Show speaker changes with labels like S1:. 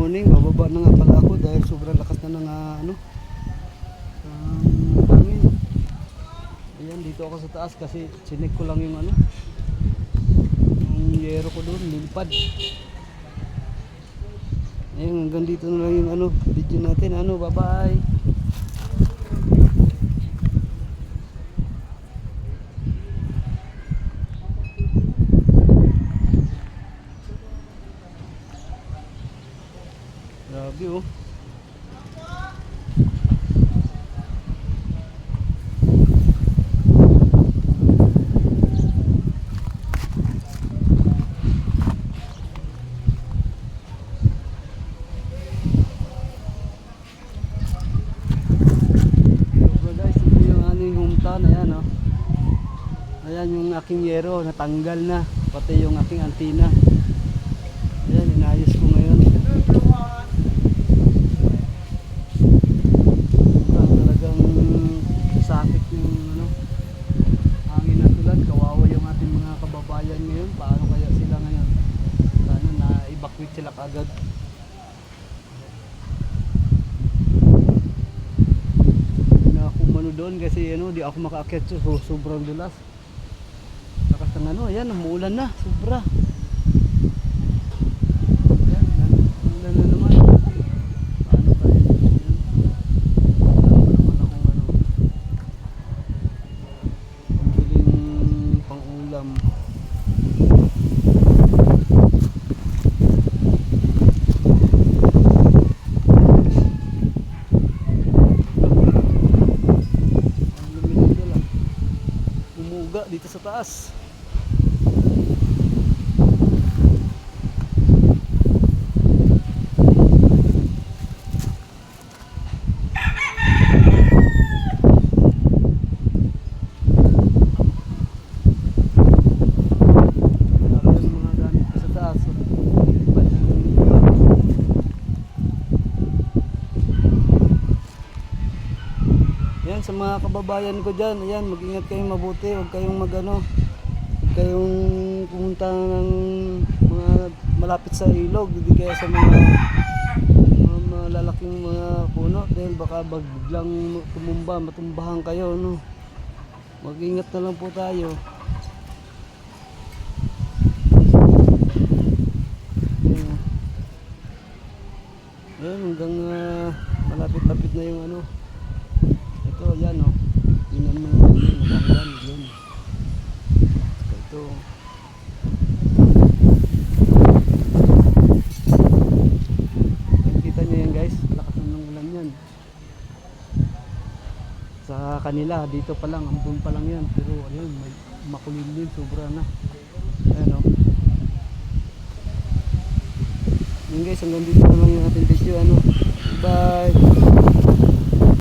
S1: morning, bababa na nga pala ako dahil sobrang lakas na ng hangin. Ayan, dito ako sa taas kasi sinek ko lang yung yung yero ko doon, lilipad. Ayan, hanggang dito na lang yung video natin. Bye bye. Grabe oh. Ayan oh. Ayan yung aking yero, natanggal na. Pati yung aking antina. Ayan, inayos ko ngayon. Talagang sakit yung hangin na tulad. Kawawa yung ating mga kababayan ngayon. Paano kaya sila ngayon? Paano na-evacuate sila kagad? Doon kasi di ako makaakyat, so sobrang dulas. Lakas ng ayan, umuulan na, sobra. Ayan, umuulan na naman. Paano tayo? Ayan. Wala naman akong pambiling pang-ulam. Dito sa taas. Yan sa mga kababayan ko dyan, ayan, mag-ingat kayong mabuti, huwag kayong huwag kayong pumunta ng mga malapit sa ilog, hindi kaya sa mga malalaking mga puno dahil baka biglang matumbahan kayo, mag-ingat na lang po tayo. Ayan, hanggang malapit-lapit na yung ito, yan tingnan mo yung natanggal yun. Ito kita nyo yan guys, lakas ng ulan yan. Sa kanila dito pa lang, ambon pa lang yan, pero ayun, may makulimlim, sobra na. Ayan yun guys, hanggang dito na lang yung ating video. Bye.